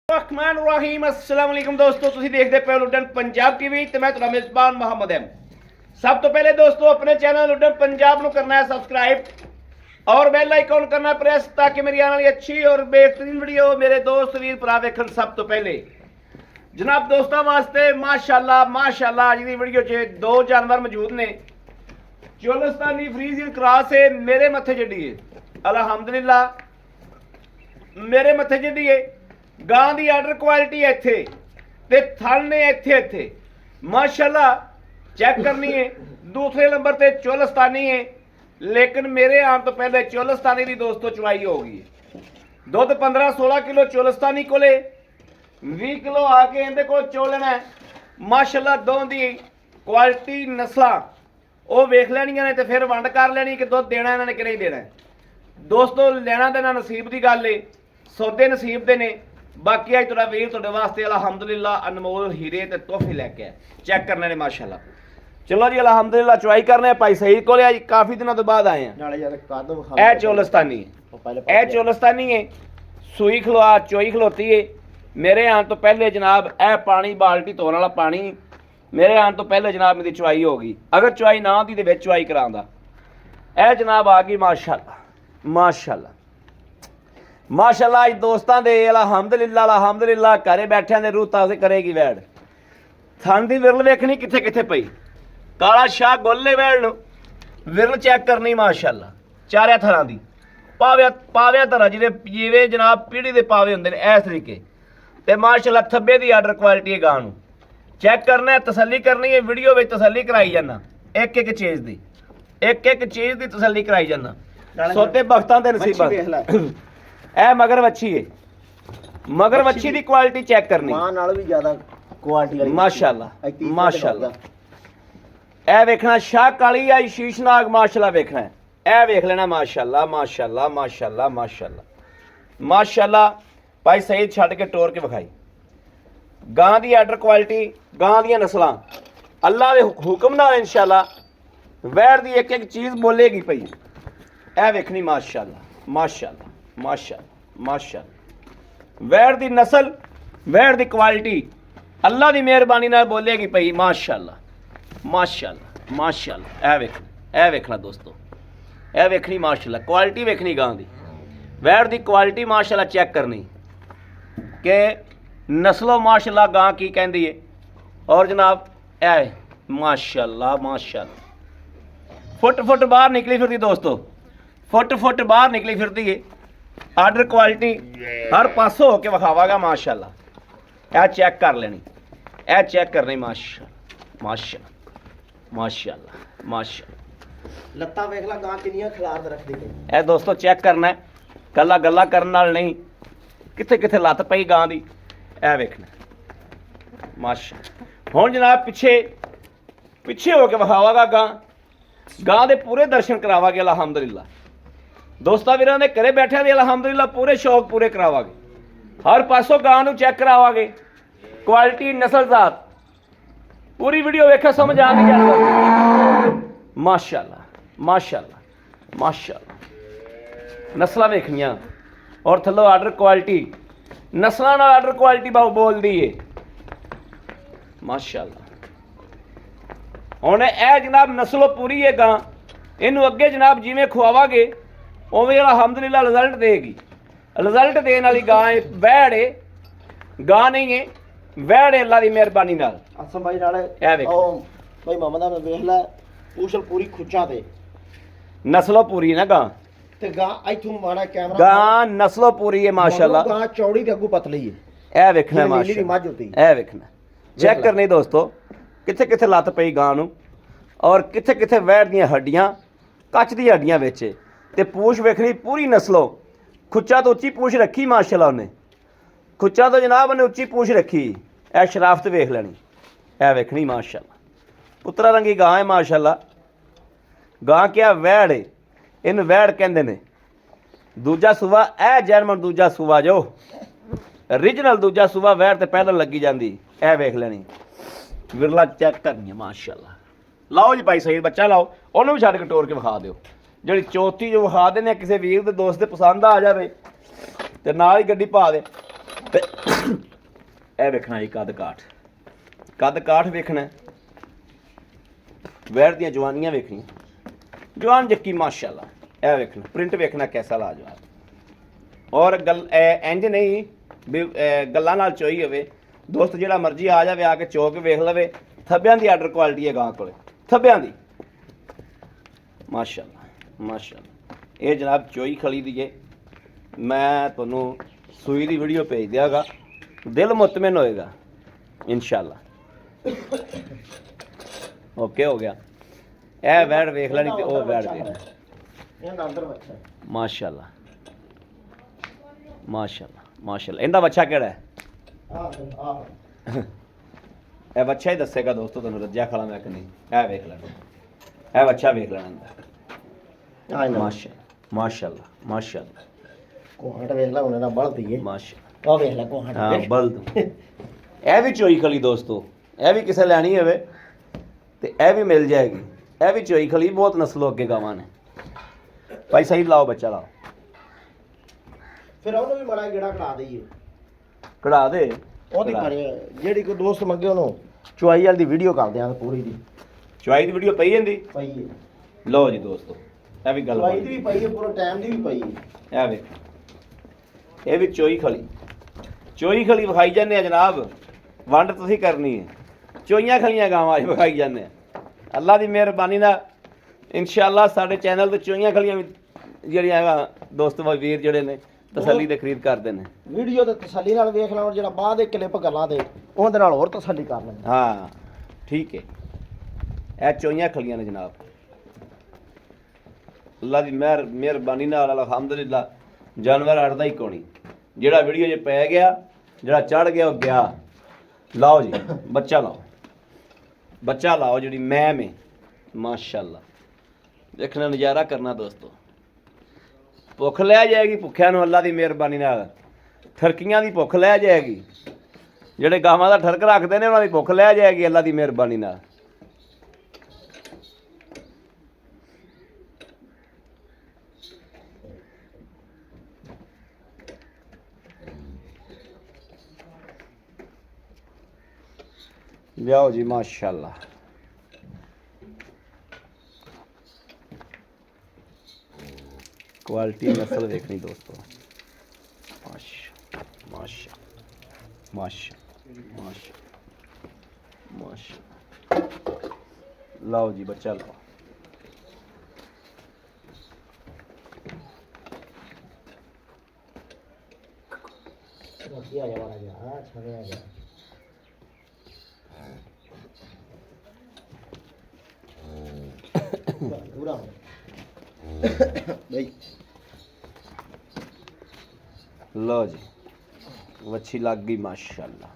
रहमान रहीम अस्सलाम वालेकुम दोस्तों, ਤੁਸੀਂ ਦੇਖਦੇ ਪਏ ਲੁੱਡਨ ਪੰਜਾਬ ਟੀਵੀ ਤੇ ਮੈਂ ਤੁਹਾਡਾ ਮੇਜ਼ਬਾਨ ਮੁਹੰਮਦ ਹਾਂ। सब तो पहले दोस्तों अपने चैनल लुड्डन पंजाब को करना है सब्सक्राइब और बेल आइकन करना प्रेस ताकि मेरी आने वाली अच्छी और बेहतरीन वीडियो मेरे दोस्त वीर भरा वेखन। सब तो पहले जनाब दोस्तों वास्ते माशाल्लाह माशाल्लाह अज की वीडियो च दो जानवर मौजूद ने। चोलिस्तानी फ्रीजियन क्रॉस है मेरे मत्थे चढ़ी है, अलहमदुलिल्लाह मेरे मत्थे चढ़ी है। गां की आर्डर क्वालिटी इत्थे ते थल ने इत्थे इत्थे माशाल्लाह चेक करनी है। दूसरे नंबर पे चोलिस्तानी है, लेकिन मेरे आने तो पहले चोलिस्तानी की दोस्तों चुवाई होगी। दुध 15-16 किलो चोलिस्तानी को 20 किलो आके इहदे कोल चोलना है। माशाल्लाह दों दी क्वालिटी नस्लां वो वेख लैनियां ने ते फिर वंड कर लैनी कि दुध देना इन्हां ने कि नहीं देना। दोस्तों लेना देना नसीब की गल है, सौदे नसीब दे ने। बाकी अज तुहाडा वीर तुहाडे वास्ते अलहमदुलिल्लाह अनमोल हीरे ते तोहफे लैके चेक करने ने माशाल्लाह। चलो जी अलहमदुलिल्लाह चुवाई करने भाई सही को काफ़ी दिनों तो बाद आए हैं। ए चोलिस्तानी ए चोलिस्तानी है, सूई खलोआ चोई खलोती है। मेरे आने तो पहले जनाब ए पानी बाल्टी धोने वाला पानी मेरे आने तो पहले जनाब मेरी चुवाई होगी। अगर चुवाई ना दी तो चुवाई करांदा ए जनाब आ गई माशाल्लाह माशाल्लाह माशाल्लाह। अज दोस्तों के अलहमदुलिल्लाह अलहमदुलिल्लाह घरे बैठे ने रूह ताज़ी करेगी वैड़। थन की विरल वेखनी किथे किथे पई, काला शाह गोले वैड़ विरल चेक करनी माशाल्लाह। चारे थरां दी पाव्या पाव्या धरा जिवें जनाब पीढ़ी के पावे होंदे ने इस तरीके ते माशाल्लाह थब्बे की आर्डर क्वालिटी है। गां नूं चेक करना है, तसल्ली करनी है। वीडियो में तसल्ली कराई जाना, एक एक चीज़ की एक एक चीज़ की तसल्ली कराई जाना। सोते बख्तां ते नसीबां ए मगर वच्छी है, मगर वच्छी की क्वालिटी चेक करनी मां नाल भी ज्यादा क्वालिटी वाली माशाल्लाह माशाल्लाह। ए वेखना शाह काली आई शीशनाग माशाल्लाह वेखना है। ए वेख लेना माशाल्लाह माशाल्लाह माशाल्लाह माशाल्लाह माशाल्लाह। भाई सही छड़ के टोर के विखाई। गां की आर्डर क्वालिटी गां दी नस्लां अल्लाह के हुक्म नाल इंशाल्लाह वैड़ की एक एक चीज़ बोलेगी पई। ए वेखनी माशाल्लाह माशाल्लाह माशाल्लाह माशाल्लाह। वैड़ की नस्ल वैड़ की क्वालिटी अल्लाह की मेहरबानी नाल बोलेगी पई माशाल्लाह माशाल्लाह माशाल्लाह। ए वेखना दोस्तों, ए वेखनी माशाल्लाह क्वालिटी वेखनी गां दी। वैड़ की क्वालिटी माशाल्लाह चेक करनी कि नस्लों माशाल्लाह गां की कहती है। और जनाब ए माशाल्लाह माशाल्लाह फुट फुट बाहर निकली फिरती दोस्तों, फुट फुट बाहर निकली फिरती है। आर्डर क्वालिटी हर पासों होके विखावागा माशाल्लाह। ए चेक कर लेनी, ए चेक करनी माशाल्लाह माशाल्लाह माशाल्लाह माशाल्लाह। लत्ता वेख ला गां किनियां खिलार रख दी। ए दोस्तों चेक करना है, कला गल्ला करने नाल नहीं किथे किथे लत्त पई गां दी। ए वेखना माशाल्लाह। हुण जनाब पिछे पिछे होके विखावागा गां, गां दे पूरे दर्शन करावागे अलहमदुलिल्लाह। दोस्तां वीरां दे घरे बैठे दे अलहमदुलिल्लाह पूरे शौक पूरे करावागे। हर पासों गां नूं चेक करावागे, क्वालिटी नस्ल जात पूरी वीडियो वेखो समझ आ गई जाएगी माशाल्लाह माशाल्लाह माशाल्लाह। नस्लां वेखनियां और थल्लों आर्डर क्वालिटी नस्लां नाल आर्डर क्वालिटी बोलदी है माशाल्लाह। हुण ए जनाब नस्लों पूरी है गां, इनू अगे जनाब जिवें खुआवागे उवें अलहमदुलिल्लाह रिजल्ट देगी। रिजल्ट देने वाली गां वैड़ है, गां नहीं है वैड़ अल्लाह की मेहरबानी नाल। असम भाई नाले ए वेख भाई मोहम्मद ने वेख ला पूछल पूरी खुच्चां ते नस्लों पूरी है ना गां ते गां इथों माड़ा कैमरा गां नस्लों पूरी है माशाल्लाह। गां चौड़ी ते अगू पतली है। ए वेखना नीली दी मझ माशाल्लाह, होती ए वेखना चेक करनी दोस्तों किथे किथे लत्त पई गां नूं और किथे किथे वैड़ दियां हड्डियां कच दी हड्डियां विच ते पूछ वेखनी पूरी नस्लों। खुच्चा तो उच्ची पूछ रखी माशाल्लाह उन्हें, खुच्चा तो जनाब उन्हें उच्ची पूछ रखी। ए शराफत वेख लैनी, ए वेखनी माशाल्लाह। पुत्रा रंगी गां है माशाल्लाह। गां क्या वैड़ है, इन वैड़ कहंदे ने। दूजा सूबा ए जैनमन दूजा सूबा जो ओरिजिनल दूजा सूबा वैड़ ते पहले लगी जाती। ए वेख लैनी विरला चेक करनी है माशाल्लाह। लाओ जी भाई सही बच्चा लाओ, उन्होंने भी छड़ के टोर के विखा दो। जी चौथी जो विखा देने किसी वीर के दोस्त के पसंद आ जाए तो नाल ही गड्डी पा दे। ਇਹ ਵੇਖਣਾ ਜੀ ਕੱਦ ਕਾਠ ਵੇਖਣਾ, ਵੈੜ ਦੀਆਂ ਜਵਾਨੀਆਂ ਵੇਖਣੀਆਂ, ਜਵਾਨ ਜੱਕੀ ਮਾਸ਼ਾਅੱਲਾ। ਇਹ ਵੇਖਣਾ ਪ੍ਰਿੰਟ ਵੇਖਣਾ ਕੈਸਾ ਲਾਜਵਾਬ। ਔਰ ਗੱਲ ਇੰਜ ਨਹੀਂ ਵੀ ਗੱਲਾਂ ਨਾਲ ਚੋਈ ਹੋਵੇ ਦੋਸਤ, ਜਿਹੜਾ ਮਰਜ਼ੀ ਆ ਜਾਵੇ ਆ ਕੇ ਚੋ ਕੇ ਵੇਖ ਲਵੇ। ਥੱਬਿਆਂ ਦੀ ਆਰਡਰ ਕੁਆਲਿਟੀ ਹੈ ਗਾਂ ਕੋਲੇ, ਥੱਬਿਆਂ ਦੀ ਮਾਸ਼ਾਅੱਲਾ ਮਾਸ਼ਾਅੱਲਾ। ਇਹ ਜਨਾਬ ਚੋਈ ਖਲੀ ਦੀ ਜੇ, ਮੈਂ ਤੁਹਾਨੂੰ ਸੂਈ ਦੀ ਵੀਡੀਓ ਭੇਜ ਦਿਆਂਗਾ, ਦਿਲ ਮੁਤਮਿਨ ਹੋਏਗਾ ਇਨਸ਼ਾਅੱਲਾ। ਓਕੇ ਹੋ ਗਿਆ। ਇਹ ਵੈੜ ਵੇਖ ਲੈਣੀ ਤੇ ਉਹ ਵੈੜ ਵੇਖ ਇਹਦਾ ਅੰਦਰ ਬੱਚਾ ਮਾਸ਼ਾਅੱਲਾ ਮਾਸ਼ਾਅੱਲਾ ਮਾਸ਼ਾਅੱਲਾ। ਇਹਦਾ ਬੱਚਾ ਕਿਹੜਾ ਹੈ? ਆਹ ਇਹ ਬੱਚਾ ਹੀ ਦੱਸੇਗਾ ਦੋਸਤੋ ਤੁਹਾਨੂੰ, ਰੱਜਿਆ ਖਲਾ ਮੈਂ ਕਿ ਨਹੀਂ। ਇਹ ਵੇਖ ਲੈਣਾ, ਇਹ ਬੱਚਾ ਵੇਖ ਲੈਣਾ ਅੰਦਰ। ਮਾਸ਼ਾਅੱਲਾ ਮਾਸ਼ਾਅੱਲਾ ਮਾਸ਼ਾਅੱਲਾ। ਕੋਹਟ ਵੇਖ ਲੈ ਉਹਨੇ ਨਾ ਬਲਦੀ ਏ ਮਾਸ਼ਾਅੱਲਾ। ਉਹ ਵੇਖ ਲੈ ਕੋਹਟ। ਹਾਂ ਬਲਦ। ਇਹ ਵੀ ਚੋਈ ਖਲੀ ਦੋਸਤੋ, ਇਹ ਵੀ ਕਿਸੇ ਲੈਣੀ ਹੋਵੇ ਤੇ ਇਹ ਵੀ ਮਿਲ ਜਾਏਗੀ। ਇਹ ਵੀ ਚੋਈ ਖਲੀ, ਬਹੁਤ ਨਸਲੋਂ ਅੱਗੇ ਗਾਵਾਂ ਨੇ ਭਾਈ। ਸਹੀ ਲਾਓ ਬੱਚਾ ਲਾਓ, ਫਿਰ ਉਹਨੂੰ ਵੀ ਮੜਾ ਗੇੜਾ ਕਢਾ ਦਈਏ, ਕਢਾ ਦੇ ਉਹਦੀ ਪਰ ਜਿਹੜੀ ਕੋਈ ਦੋਸਤ ਮੰਗੇ ਉਹਨੂੰ ਚੁਆਈ ਵਾਲੀ ਦੀ ਵੀਡੀਓ ਕਰ ਦਿਆਂਗੇ ਪੂਰੀ ਦੀ। ਚੁਆਈ ਦੀ ਵੀਡੀਓ ਪਈ ਜਾਂਦੀ। ਪਈ ਏ ਲਓ ਜੀ ਦੋਸਤੋ, ਇਹ ਵੀ ਗੱਲ ਚੁਆਈ ਦੀ ਵੀ ਪਈ ਏ, ਪੂਰਾ ਟਾਈਮ ਦੀ ਵੀ ਪਈ ਏ। ਇਹ ਵੇਖ, ਇਹ ਵੀ ਚੋਈ ਖਲੀ ਵਿਖਾਈ ਜਾਂਦੇ ਆ ਜਨਾਬ। ਵੰਡ ਤੁਸੀਂ ਕਰਨੀ ਹੈ, ਚੋਈਆਂ ਖਲੀਆਂ ਗਾਵਾਂ ਅੱਜ ਵਿਖਾਈ ਜਾਂਦੇ ਆ। ਅੱਲਾ ਦੀ ਮਿਹਰਬਾਨੀ ਨਾਲ ਇਨਸ਼ਾਅੱਲਾ ਸਾਡੇ ਚੈਨਲ ਤੇ ਚੋਈਆਂ ਖਲੀਆਂ ਵੀ ਜਿਹੜੀਆਂ ਹੈਗਾ ਦੋਸਤ ਵੀਰ ਜਿਹੜੇ ਨੇ ਤਸੱਲੀ ਤੇ ਖਰੀਦ ਕਰਦੇ ਨੇ। ਵੀਡੀਓ ਤੇ ਤਸੱਲੀ ਨਾਲ ਵੇਖ ਲੈਣ, ਜਿਹੜਾ ਬਾਅਦ ਦੇ ਕਲਿੱਪ ਗੱਲਾਂ ਤੇ ਉਹਦੇ ਨਾਲ ਹੋਰ ਤਸੱਲੀ ਕਰ ਲੈਣ। ਹਾਂ ਠੀਕ ਹੈ। ਇਹ ਚੋਈਆਂ ਖਲੀਆਂ ਨੇ ਜਨਾਬ, ਅੱਲਾ ਦੀ ਮਿਹਰਬਾਨੀ ਨਾਲ ਅਲਹਮਦੁਲਿਲਾ। ਜਾਨਵਰ ਅੜਦਾ ਹੀ ਕੋਣੀ, ਜਿਹੜਾ ਵੀਡੀਓ 'ਚ ਪੈ ਗਿਆ, ਜਿਹੜਾ ਚੜ ਗਿਆ ਉਹ ਗਿਆ। ਲਾਓ ਜੀ ਬੱਚਾ ਲਾਓ, ਬੱਚਾ ਲਾਓ। ਜਿਹੜੀ ਮੈਮ ਹੈ ਮਾਸ਼ਾਅੱਲਾ, ਦੇਖਣਾ ਨਜ਼ਾਰਾ ਕਰਨਾ ਦੋਸਤੋ। ਭੁੱਖ ਲੈ ਜਾਏਗੀ ਭੁੱਖਿਆਂ ਨੂੰ ਅੱਲਾ ਦੀ ਮਿਹਰਬਾਨੀ ਨਾਲ, ਠਰਕੀਆਂ ਦੀ ਭੁੱਖ ਲੈ ਜਾਏਗੀ। ਜਿਹੜੇ ਗਾਵਾਂ ਦਾ ਠਰਕ ਰੱਖਦੇ ਨੇ ਉਹਨਾਂ ਦੀ ਭੁੱਖ ਲੈ ਜਾਏਗੀ ਅੱਲਾ ਦੀ ਮਿਹਰਬਾਨੀ ਨਾਲ। ਲਿਆਓ ਜੀ ਮਾਸ਼ਾਅੱਲਾ। ਕੁਆਲਿਟੀ ਨਸਲ ਦੇਖਣੀ ਦੋਸਤੋ। ਮਾਸ਼ਾ ਮਾਸ਼ਾ ਮਾਸ਼ਾ ਮਾਸ਼ਾ ਮਾਸ਼ਾ। ਲਾਓ ਜੀ ਬੱਚਾ ਲਾਓ। ਆ ਜਾ ਵਾਲਾ ਜਾ ਆ ਛੜਿਆ ਜਾ ਪੂਰਾ ਬਈ। लो जी वच्छी लग गई माशाल्लाह।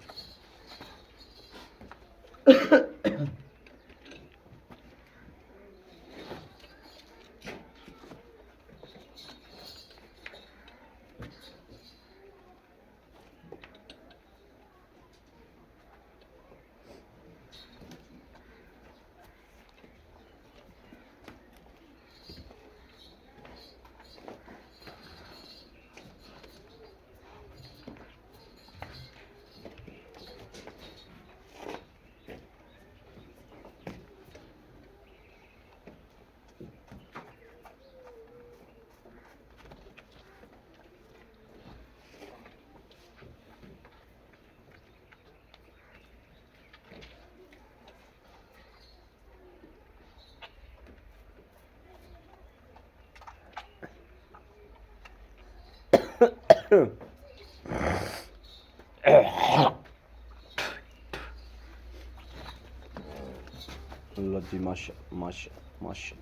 अल्लाह जी माशा माशा माशा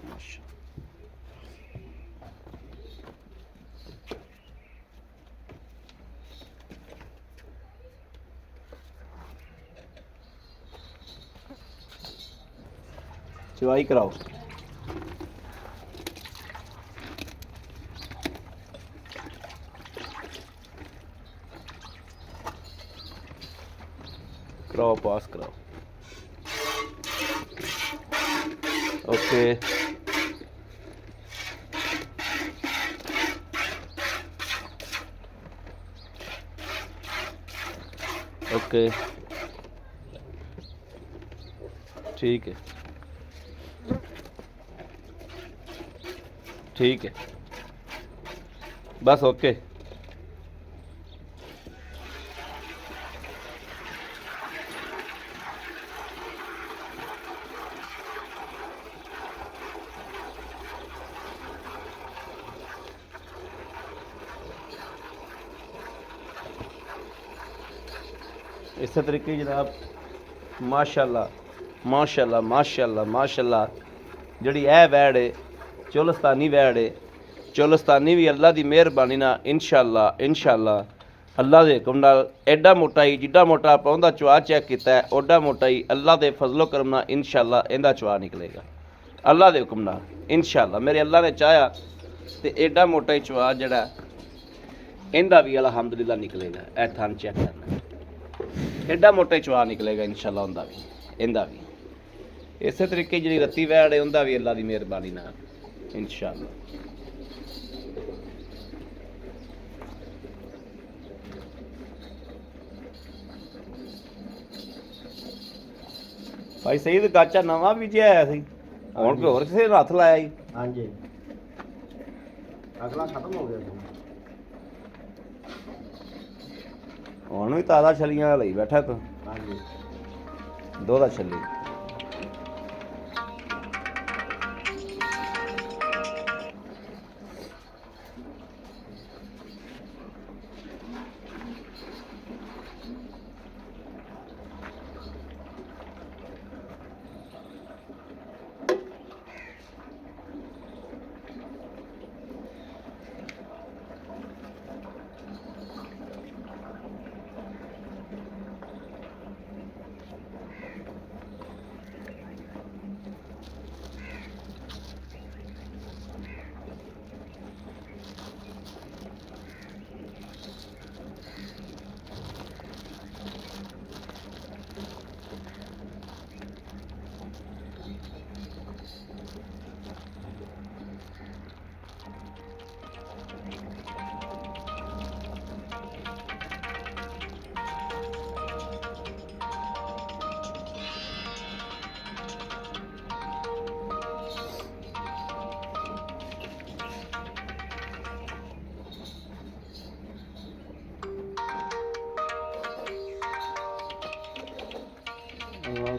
माशा। चवाई कराओ। कराओ पास कराओ। ओके ओके ठीक है ठीक है बस ओके इस तरीके जनाब माशाल्लाह माशाल्लाह माशाल्लाह माशाल्लाह ਜਿਹੜੀ ਇਹ ਵੈੜ ਹੈ ਚੋਲਸਤਾਨੀ ਵੈੜ ਹੈ ਚੋਲਸਤਾਨੀ ਵੀ ਅੱਲਾ ਦੀ ਮਿਹਰਬਾਨੀ ਨਾਲ ਇਨਸ਼ਾਅੱਲਾ ਇਨਸ਼ਾਅੱਲਾ ਅੱਲਾ ਦੇ ਹੁਕਮ ਨਾਲ ਐਡਾ ਮੋਟਾ ਹੀ ਜਿੱਡਾ ਮੋਟਾ ਆਪਾਂ ਉਹਦਾ ਚਵਾ ਚੈੱਕ ਕੀਤਾ ਹੈ ਓਡਾ ਮੋਟਾ ਹੀ ਅੱਲਾ ਦੇ ਫਜ਼ਲੋ ਕਰਮ ਨਾਲ ਇਨਸ਼ਾਅੱਲਾ ਇਹਦਾ ਚਵਾ ਨਿਕਲੇਗਾ ਅੱਲਾ ਦੇ ਹੁਕਮ ਨਾਲ ਇਨਸ਼ਾਅੱਲਾ ਮੇਰੇ ਅੱਲਾ ਨੇ ਚਾਹਿਆ ਤੇ ਐਡਾ ਮੋਟਾ ਹੀ ਚਵਾ ਜਿਹੜਾ ਇਹਦਾ ਵੀ ਅਲਹਮਦੁਲਿਲਾ ਨਿਕਲੇਗਾ ਇਹ ਥਾਂ ਚੈੱਕ ਕਰਨਾ ਐਡਾ ਮੋਟਾ ਹੀ ਚਵਾ ਨਿਕਲੇਗਾ ਇਨਸ਼ਾਅੱਲਾ ਉਹਦਾ ਵੀ ਇਹਦਾ ਵੀ ਇਸੇ ਤਰੀਕੇ ਜਿਹੜੀ ਰੱਤੀ ਵੈੜ ਹੈ ਉਹਦਾ ਵੀ ਅੱਲਾ ਦੀ ਮਿਹਰਬਾਨੀ ਨਾਲ ਇਨਸ਼ਾਅੱਲਾ ਭਾਈ ਸਈਦ ਗਾਚਾ ਨਵਾਂ ਵੀ ਜਿਹਾ ਆਇਆ ਸੀ ਹੁਣ ਕੋਈ ਹੋਰ ਕਿਸੇ ਨੇ ਹੱਥ ਲਾਇਆ ਜੀ ਹਾਂਜੀ ਅਗਲਾ ਖਤਮ ਹੋ ਗਿਆ ਸੀ ਹੁਣ ਵੀ ਤਾਜ਼ਾ ਛਲੀਆਂ ਲਈ ਬੈਠਾ ਤੂੰ ਹਾਂਜੀ ਦੋ ਦਾ ਛੱਲੀ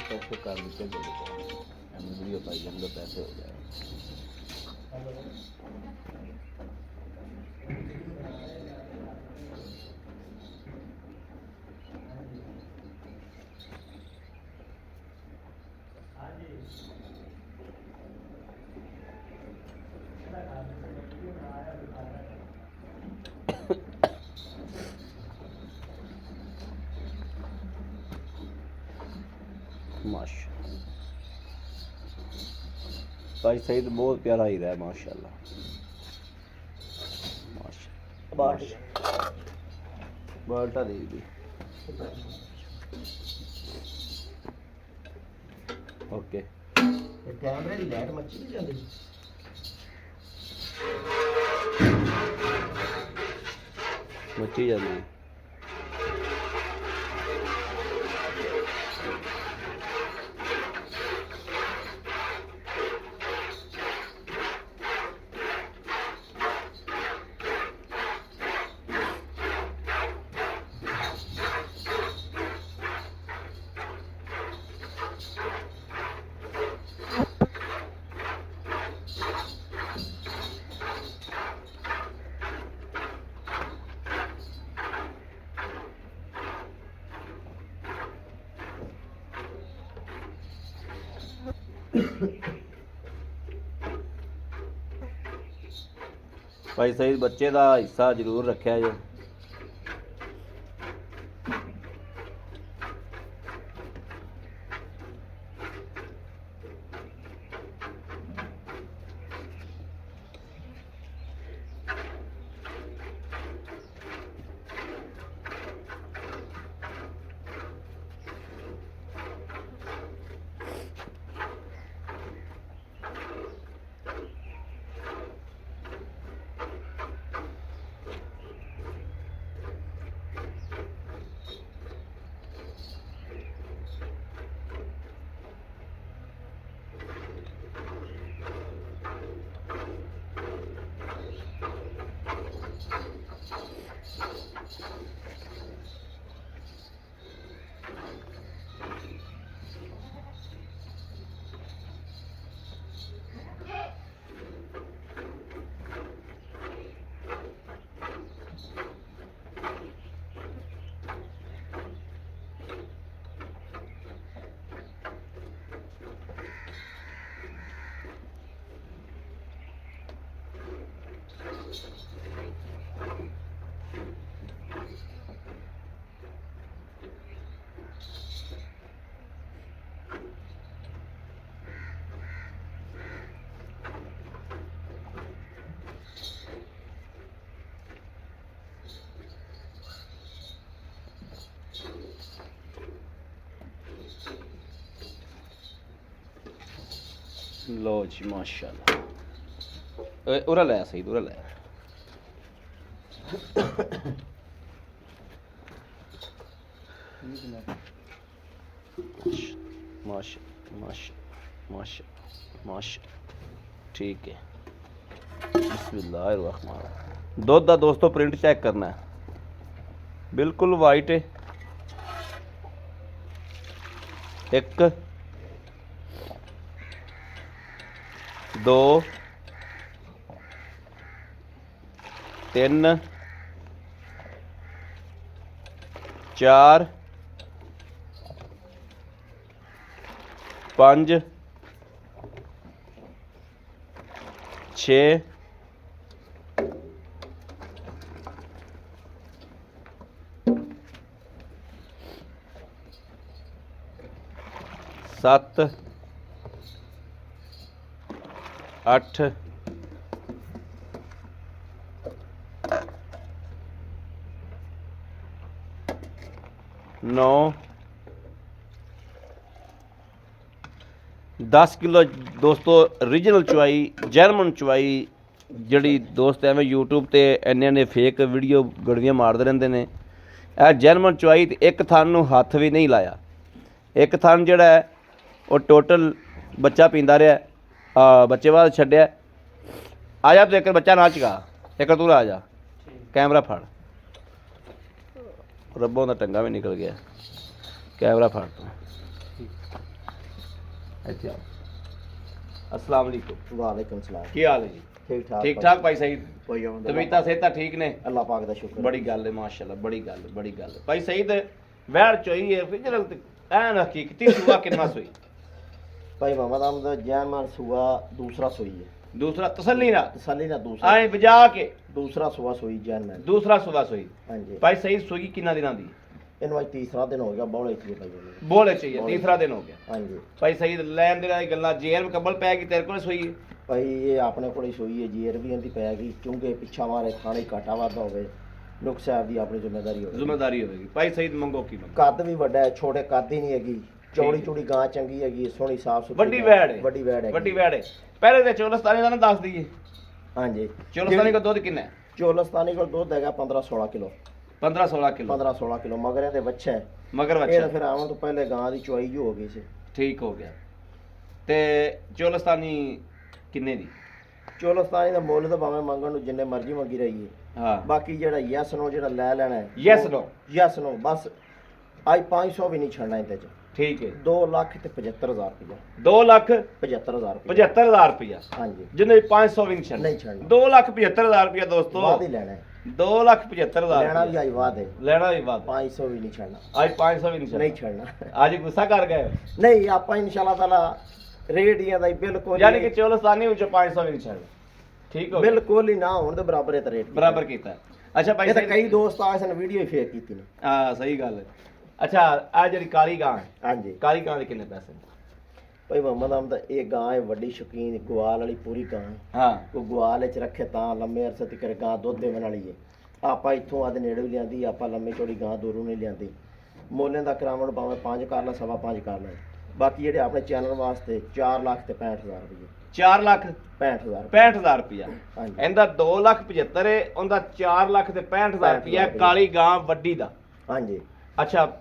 पैसे कर नीचे वीडियो पाई जाएंगे पैसे हो जाए माशा भाई सईद बहुत प्यारा ही रहा है माशाल्लाह माशा बाल्टा दे दी ओके ਇਹ ਕੈਮਰੇ ਦੀ ਲਾਈਟ ਮੱਚੀ ਨਹੀਂ ਜਾਂਦੀ मच्छी जाती भाई सही बच्चे का हिस्सा जरूर रखा जो ਲੋ ਜੀ ਮਾਸ਼ਾਅੱਲਾ ਉਰਾ ਲੈ ਸਹੀ ਉਰਾ ਲੈ ਮਾਸ਼ਾ ਮਾਸ਼ਾ ਮਾਸ਼ਾ ਮਾਸ਼ਾ ਠੀਕ ਹੈ ਬਿਸਮਿਲ੍ਲਾਹਿਰ ਰਹਿਮਾਨ ਦੁੱਧ ਦਾ ਦੋਸਤੋ ਪ੍ਰਿੰਟ ਚੈੱਕ ਕਰਨਾ ਹੈ ਬਿਲਕੁਲ ਵਾਈਟ ਹੈ 1 2 3 4 5 6 7 8 9 10 ਕਿਲੋ ਦੋਸਤੋ ਓਰੀਜਨਲ ਚੁਆਈ ਜਰਮਨ ਚੁਆਈ ਜਿਹੜੀ ਦੋਸਤ ਐਵੇਂ YouTube ਤੇ ਇੰਨੇ ਨੇ ਫੇਕ ਵੀਡੀਓ ਗੜਵੀਆਂ ਮਾਰਦੇ ਰਹਿੰਦੇ ਨੇ ਇਹ ਜਰਮਨ ਚੁਆਈ ਤੇ ਇੱਕ ਥਣ ਨੂੰ ਹੱਥ ਵੀ ਨਹੀਂ ਲਾਇਆ ਇੱਕ ਥਣ ਜਿਹੜਾ ਹੈ ਉਹ ਟੋਟਲ ਬੱਚਾ ਪੀਂਦਾ ਰਿਹਾ ਬੱਚੇ ਬਾਅਦ ਛੱਡਿਆ ਆ ਜਾ ਤੂੰ ਇੱਕ ਬੱਚਾ ਨਾ ਚਗਾ ਇੱਕ ਤੂੰ ਆ ਜਾ ਕੈਮਰਾ ਫੜ ਰੱਬੋਂ ਦਾ ਟੰਗਾ ਵੀ ਨਿਕਲ ਗਿਆ ਕੈਮਰਾ ਫੜ ਤੂੰ ਇੱਥੇ ਆ अस्सलाम वालेकुम ਵਾਲੇਕੁਮ ਸਲਾਮ ਕੀ ਹਾਲ ਹੈ ਜੀ ਠੀਕ ਠਾਕ ਭਾਈ ਸਹੀਦ ਕੋਈ ਆਉਂਦਾ ਤਬੀਅਤਾਂ ਸਿਹਤਾਂ ਠੀਕ ਨੇ ਅੱਲਾਹ ਪਾਕ ਦਾ ਸ਼ੁਕਰ ਬੜੀ ਗੱਲ ਹੈ ਮਾਸ਼ਾਅੱਲਾ ਬੜੀ ਗੱਲ ਭਾਈ ਸਹੀਦ ਵਹਿੜ ਚੋਈ ਹੈ ਫਿਜਰਲ ਤੇ ਐਨ ਹਕੀਕਤੀ ਸੂਆ ਕਿੰਨਾ ਸੋਈ ਭਾਈ ਮੁਹੰਮਦ ਅਹਿਮਦ ਜੈਨਮਾਨ ਸੂਆ ਦੂਸਰਾ ਸੋਈ ਹੈ ਦੂਸਰਾ ਤਸੱਲੀ ਨਾਲ ਤਸੱਲੀ ਨਾਲ ਦੂਸਰਾ ਐ ਵਜਾ ਕੇ ਦੂਸਰਾ ਸੂਆ ਸੋਈ ਜੈਨਮਾਨ ਦੂਸਰਾ ਸੂਆ ਸੋਈ ਹਾਂਜੀ ਭਾਈ ਸਹੀਦ ਸੂਈ ਕਿੰਨਾ ਦਿਨਾਂ ਦੀ ਇਹਨੂੰ ਅੱਜ ਤੀਸਰਾ ਦਿਨ ਹੋ ਗਿਆ ਬੌਲੇ ਚ ਭਾਈ ਇਹਨੂੰ। ਬੋਲੇ ਚਾਹੀਏ ਤੀਸਰਾ ਦਿਨ ਹੋ ਗਿਆ ਹਾਂਜੀ ਭਾਈ ਸਹੀਦ ਲੈਣ ਦੇ ਨਾਲ ਗੱਲਾਂ ਜੇਰ ਮੁਕੰਮਲ ਪੈ ਗਈ ਤੇਰੇ ਕੋਲ ਸੋਈ ਹੈ ਭਾਈ ਇਹ ਆਪਣੇ ਕੋਲ ਹੀ ਸੋਈ ਹੈ ਜੀਰ ਵੀ ਇਹਦੀ ਪੈ ਗਈ ਚੁੰਗੇ ਪਿੱਛਾ ਮਾਰੇ ਖਾਣੇ ਘਾਟਾ ਵਾਧਾ ਹੋਵੇ ਨੁਕਸ ਸਾਹਿਬ ਦੀ ਆਪਣੀ ਜ਼ਿੰਮੇਵਾਰੀ ਹੋਵੇ ਜ਼ਿੰਮੇਵਾਰੀ ਹੋਵੇਗੀ ਭਾਈ ਸਹੀਦ ਮੰਗੋ ਕੀ ਮੰਗੋ ਕੱਦ ਵੀ ਵੱਡਾ ਹੈ ਛੋਟੇ ਕੱਦ ਹੀ ਨਹੀਂ ਹੈਗੀ ਚੌੜੀ ਚੌੜੀ ਗਾਂ ਚੰਗੀ ਹੈਗੀ ਸੋਹਣੀ ਸਾਫ ਸੁਥਰੀ ਵੱਡੀ ਵੈੜ ਹੈ ਵੱਡੀ ਵੈੜ ਹੈ ਵੱਡੀ ਵੈੜ ਹੈ ਪਹਿਲੇ ਤੇ ਚੋਲਸਤਾਨੀ ਦਾ ਨਾ ਦੱਸ ਦਈਏ ਹਾਂਜੀ ਚੋਲਸਤਾਨੀ ਦਾ ਦੁੱਧ ਕਿੰਨਾ ਹੈ ਚੋਲਸਤਾਨੀ ਕੋਲ ਦੁੱਧ ਹੈਗਾ 15-16 ਕਿਲੋ 15-16 ਕਿਲੋ 15-16 ਕਿਲੋ ਮਗਰ ਇਹਦੇ ਬੱਚਾ ਹੈ ਮਗਰ ਇਹ ਬੱਚਾ ਤਾਂ ਫਿਰ ਆਉਣ ਤੋਂ ਪਹਿਲੇ ਗਾਂ ਦੀ ਚੁਆਈ ਜੋ ਹੋ ਗਈ ਸੀ ਠੀਕ ਹੋ ਗਿਆ ਤੇ ਚੋਲਸਤਾਨੀ ਕਿੰਨੇ ਦੀ ਚੋਲਸਤਾਨੀ ਦਾ ਮੁੱਲ ਤਾਂ ਭਾਵੇਂ ਮੰਗਣ ਨੂੰ ਜਿੰਨੇ ਮਰਜ਼ੀ ਮੰਗੀ ਰਹੀਏ ਹਾਂ ਬਾਕੀ ਜਿਹੜਾ ਯੈਸ ਨੋ ਜਿਹੜਾ ਲੈ ਲੈਣਾ ਹੈ ਯੈਸ ਨੋ ਯੈਸ ਨੋ ਬਸ ਅੱਜ 500 ਵੀ ਨਹੀਂ ਛੱਡਣਾ ਇਹਦੇ ਚ ਠੀਕ ਹੈ 2,75,000 ਰੁਪਇਆ 2,75,000 ਰੁਪਇਆ 75,000 ਰੁਪਇਆ ਹਾਂਜੀ ਜਿੰਨੇ 500 ਵੀ ਨਹੀਂ ਛੱਡਣਾ ਨਹੀਂ ਛੱਡਣਾ 2,75,000 ਰੁਪਇਆ ਦੋਸਤੋ ਬਾਅਦ ਹੀ ਲੈਣਾ ਹੈ 2,75,000 ਲੈਣਾ ਵੀ ਅੱਜ ਬਾਅਦ ਹੈ ਲੈਣਾ ਵੀ ਬਾਤ 500 ਵੀ ਨਹੀਂ ਛੱਡਣਾ ਅੱਜ 500 ਵੀ ਨਹੀਂ ਨਹੀਂ ਛੱਡਣਾ ਛੱਡਣਾ ਅੱਜ ਗੁੱਸਾ ਕਰ ਗਏ ਨਹੀਂ ਆਪਾਂ ਇਨਸ਼ਾਅੱਲਾ ਤਾਲਾ ਰੇਟ ਹੀ ਦਾ ਬਿਲਕੁਲ ਯਾਨੀ ਕਿ ਚੋਲਸਤਾਨੀ ਵਿੱਚ 500 ਵੀ ਨਹੀਂ ਛੱਡਣਾ ਠੀਕ ਹੋ ਗਿਆ ਬਿਲਕੁਲ ਹੀ ਨਾ ਹੋਣ ਦੇ ਬਰਾਬਰ ਇਹ ਰੇਟ ਬਰਾਬਰ ਕੀਤਾ ਅੱਛਾ ਭਾਈ ਇਹ ਤਾਂ ਕਈ ਦੋਸਤ ਆਏ ਸਨ ਵੀਡੀਓ ਹੀ ਫੇਕ ਕੀਤੀ ਨੇ ਹਾਂ ਸਹੀ ਗੱਲ ਹੈ ਅੱਛਾ ਆ ਜਿਹੜੀ ਕਾਲੀ ਗਾਂ ਹੈ ਹਾਂਜੀ ਕਾਲੀ ਗਾਂ ਦੇ ਕਿੰਨੇ ਪੈਸੇ ਭਾਈ ਮੁਹੰਮਦ ਅਹਿਮਦ ਇਹ ਗਾਂ ਹੈ ਵੱਡੀ ਸ਼ੌਕੀਨ ਗਵਾਲ ਵਾਲੀ ਪੂਰੀ ਗਾਂ ਹੈ ਹਾਂ ਉਹ ਗਵਾਲ ਵਿੱਚ ਰੱਖੇ ਤਾਂ ਲੰਮੇ ਅਰਸੇ ਤੱਕ ਗਾਂ ਦੁੱਧ ਦੇਣ ਵਾਲੀ ਹੈ ਆਪਾਂ ਇੱਥੋਂ ਆਦੇ ਨੇੜੇ ਵੀ ਲਿਆਂਦੀ ਆਪਾਂ ਲੰਮੇ ਚੌੜੀ ਗਾਂ ਦੂਰੋਂ ਨਹੀਂ ਲਿਆਂਦੀ ਮੋਲੇ ਦਾ ਕਰਾਵਣ ਭਾਵੇਂ 5 ਕਰ ਲੈ 5.5 ਕਰ ਲੈ ਬਾਕੀ ਜਿਹੜੇ ਆਪਣੇ ਚੈਨਲ ਵਾਸਤੇ 4 ਲੱਖ ਤੇ 65,000 ਰੁਪਏ 4 ਲੱਖ 65,000 65,000 ਰੁਪਇਆ ਹਾਂਜੀ ਇਹਦਾ 2,75,000 ਹੈ ਉਹਦਾ 4 ਲੱਖ ਤੇ 65,000 ਰੁਪਇਆ ਕਾਲੀ ਗਾਂ ਵੱਡੀ ਦਾ ਹਾਂਜੀ ਅੱਛਾ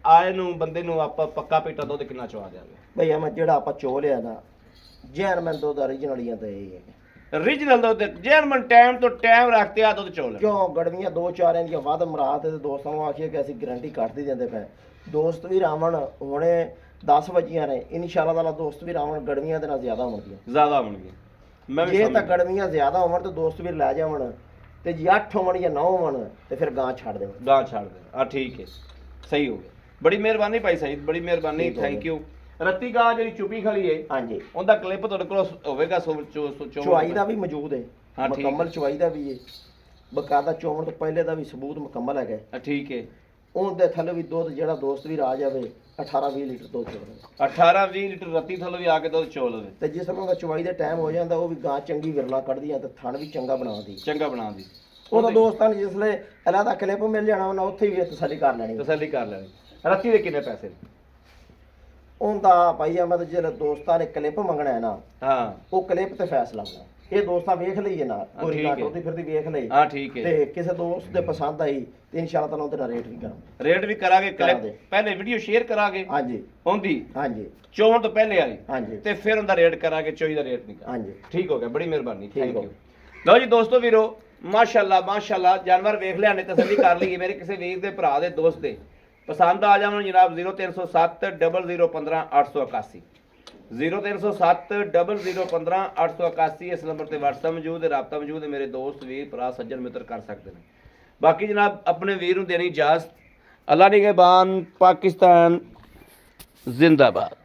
ਆਏ ਨੂੰ ਬੰਦੇ ਨੂੰ ਆਪਾਂ ਪੱਕਾ ਪੀਟਾ ਦੁੱਧ ਕਿੰਨਾ ਚਵਾ ਦਿਆਂਗੇ ਭਈ ਮੈਂ ਜਿਹੜਾ ਆਪਾਂ ਚੋ ਲਿਆ ਨਾ ਜੈਨਮਨ ਦੁੱਧ original ਤਾਂ ਇਹ ਹੈ ਰੀਜਨਲ ਦੁੱਧ ਜਰਮਨ ਟਾਈਮ ਤੋਂ ਟਾਈਮ ਰੱਖਤੇ ਆ ਦੁੱਧ ਚੋਲ ਕਿਉਂ ਗੜਵੀਆਂ 2-4 ਦੀਆਂ ਵੱਧ ਮਰਾਤ ਤੇ ਦੋਸਤਾਂ ਨੂੰ ਆਖੀਏ ਕਿ ਅਸੀਂ ਗਾਰੰਟੀ ਕੱਢ ਹੀ ਦਿੰਦੇ ਪਏ ਦੋਸਤ ਵੀ ਰਾਵਣ ਹੁਣੇ 10 ਵਜੀਆਂ ਨੇ ਇਨਸ਼ਾਅੱਲਾ ਤਾਲਾ ਦੋਸਤ ਵੀ ਰਾਵਣ ਗੜਵੀਆਂ ਦੇ ਨਾਲ ਜ਼ਿਆਦਾ ਹੋਣਗੀਆਂ ਜ਼ਿਆਦਾ ਹੋਣਗੇ ਮੈਂ ਵੀ ਜੇ ਤਾਂ ਗੜਵੀਆਂ ਜ਼ਿਆਦਾ ਹੋਣ ਤਾਂ ਦੋਸਤ ਵੀ ਲੈ ਜਾਵਣ ਤੇ ਜੇ 8 ਹੋਣ ਜਾਂ 9 ਹੋਣ ਤੇ ਫਿਰ ਗਾਂ ਛੱਡ ਦੇਵਣ ਗਾਂ ਛੱਡ ਦੇ ਆ ਠੀਕ ਹੈ ਸਹੀ ਹੋ ਗਿਆ ਬੜੀ ਮਿਹਰਬਾਨੀ ਭਾਈ ਸਹੀਦ ਬੜੀ ਮਿਹਰਬਾਨੀ ਠੀਕ ਹੋ ਥੈਂਕ ਯੂ ਰੱਤੀ ਗਾਂ ਜਿਹੜੀ ਚੁੱਪੀ ਖੜੀ ਹੈ ਹਾਂਜੀ ਉਹਦਾ ਕਲਿੱਪ ਤੁਹਾਡੇ ਕੋਲ ਹੋਵੇਗਾ ਚੁਆਈ ਦਾ ਵੀ ਮੌਜੂਦ ਹੈ ਹਾਂ, ਠੀਕ। ਮੁਕੰਮਲ ਚੁਆਈ ਦਾ ਵੀ ਹੈ ਬਕਾਇਦਾ ਚੋਣ ਤੋਂ ਪਹਿਲੇ ਦਾ ਵੀ ਸਬੂਤ ਮੁਕੰਮਲ ਹੈਗਾ ਠੀਕ ਹੈ ਉਹਦੇ ਥੱਲੇ ਵੀ ਦੁੱਧ ਜਿਹੜਾ ਦੋਸਤ ਵੀ ਰਾਜ ਆਵੇ 18-20 ਲੀਟਰ ਦੁੱਧ ਚੋਵੇ 18-20 ਲੀਟਰ ਰੱਤੀ ਥੱਲੋਂ ਵੀ ਆ ਕੇ ਦੁੱਧ ਚੋਲ ਲਵੇ ਤੇ ਜਿਸ ਤਰ੍ਹਾਂ ਦਾ ਚੁਆਈ ਦਾ ਟਾਈਮ ਹੋ ਜਾਂਦਾ ਉਹ ਵੀ ਗਾਂ ਚੰਗੀ ਵਿਰਲਾ ਕੱਢਦੀ ਆ ਤੇ ਥਣ ਵੀ ਚੰਗਾ ਬਣਾਉਂਦੀ ਚੰਗਾ ਬਣਾ ਦੀ ਉਹਦਾ ਦੋਸਤਾਂ ਨੇ ਜਿਸਲੇ ਅਲੱਗਾ ਕਲਿੱਪ ਮਿਲ ਜਾਣਾ ਉਹਨਾਂ ਉੱਥੇ ਵੀ ਤਸੱਲੀ ਕਰ ਲੈਣੀ ਤਸੱਲੀ ਕਰ ਲੈਣੀ ਰੱਤੀ ਦੇ ਕਿੰਨੇ ਪੈਸੇ ਉਹਦਾ ਭਾਈ ਅਹਿਮਦ ਜਿਹੜੇ ਦੋਸਤਾਂ ਨੇ ਕਲਿੱਪ ਮੰਗਣਾ ਹੈ ਨਾ, ਹਾਂ ਉਹ ਕਲਿੱਪ ਤੇ ਫੈਸਲਾ ਹੋਣਾ। ਇਹ ਦੋਸਤਾਂ ਵੇਖ ਲਈਏ ਨਾ, ਕੋਈ ਠੀਕ ਨਾ ਹੈ। ਟੋਦੀ ਫਿਰਦੀ ਵੇਖ ਲਈ ਹਾਂ ਠੀਕ ਹੈ। ਤੇ ਕਿਸੇ ਦੋਸਤ ਦੇ ਪਸੰਦ ਆਈ ਤੇ ਇਨਸ਼ਾਅੱਲਾ ਤਾਲਾ ਉਹਦੇ ਨਾਲ ਰੇਟ ਵੀ ਕਰਾਂਗੇ। ਰੇਟ ਵੀ ਕਰਾਂਗੇ, ਕਰਾਂਗੇ। ਪਹਿਲੇ ਵੀਡੀਓ ਸ਼ੇਅਰ ਕਰਾਂਗੇ ਹਾਂਜੀ ਹੁੰਦੀ ਹਾਂਜੀ ਚੋਣ ਤੋਂ ਪਹਿਲੇ ਵਾਲੀ, ਹਾਂਜੀ ਤੇ ਫਿਰ ਉਹਦਾ ਰੇਟ ਕਰਾਂਗੇ, ਚੋਈ ਦਾ ਰੇਟ ਨਹੀਂ ਕਰਾਂਗੇ। ਹਾਂਜੀ ਠੀਕ ਹੋ ਗਿਆ, ਬੜੀ ਮਿਹਰਬਾਨੀ, ਠੀਕ ਥੈਂਕ ਹੋ ਯੂ। ਲਓ ਜੀ ਦੋਸਤੋ ਵੀਰੋ, ਮਾਸ਼ਾਅੱਲਾ ਜਾਨਵਰ ਵੇਖ ਲਿਆ ਨੇ, ਤਸੱਲੀ ਕਰ ਲਈਏ। ਮੇਰੇ ਕਿਸੇ ਵੀਰ ਦੇ ਭਰਾ ਦੇ ਦੋਸਤ ਦੇ ਪਸੰਦ ਆ ਜਾਵਣ ਜਨਾਬ 0307 0015 881 0307 0015 881 ਇਸ ਨੰਬਰ ਤੇ WhatsApp ਮੌਜੂਦ ਹੈ, ਰਾਬਤਾ ਮੌਜੂਦ ਹੈ। ਮੇਰੇ ਦੋਸਤ ਵੀਰ ਭਰਾ ਸੱਜਣ ਮਿੱਤਰ ਕਰ ਸਕਦੇ ਨੇ। ਬਾਕੀ ਜਨਾਬ ਆਪਣੇ ਵੀਰ ਨੂੰ ਦੇਣੀ ਇਜਾਜ਼ਤ। ਅੱਲਾ ਨਿਗਹਿਬਾਨ, ਪਾਕਿਸਤਾਨ ਜ਼ਿੰਦਾਬਾਦ।